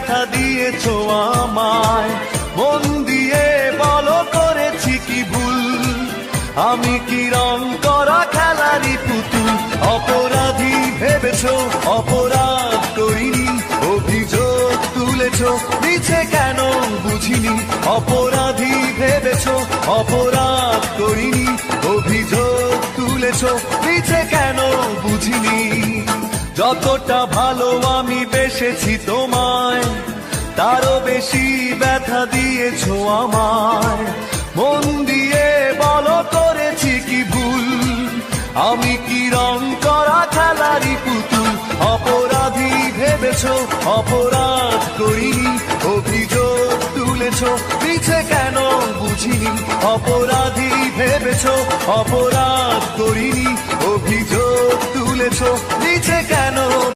ব্যথা দিয়েছো আমায়, মন দিয়ে বলো করেছি কি ভুল, আমি কি রং করা খেলারি পুতুল? অপরাধী ভেবেছো অপরাধ করিনি, অভিযোগ তুলেছো মিছে কেন বুঝিনি। অপরাধী ভেবেছো অপরাধ করিনি, অভিযোগ তুলেছো মিছে কেন বুঝিনি। যতটা ভালো আমি বেসেছি তোমায়, তারও বেশি ব্যথা দিয়েছো আমায়, মন দিয়ে বলো করেছি কি ভুল, আমি কি রং করা খেলারি পুতুল? অপরাধী ভেবেছো অপরাধ করিনি, অভিযোগ তুলেছো মিছে কেন বুঝিনি। অপরাধী ভেবেছো অপরাধ করিনি, অভিযোগ তুলেছো মিছে কেন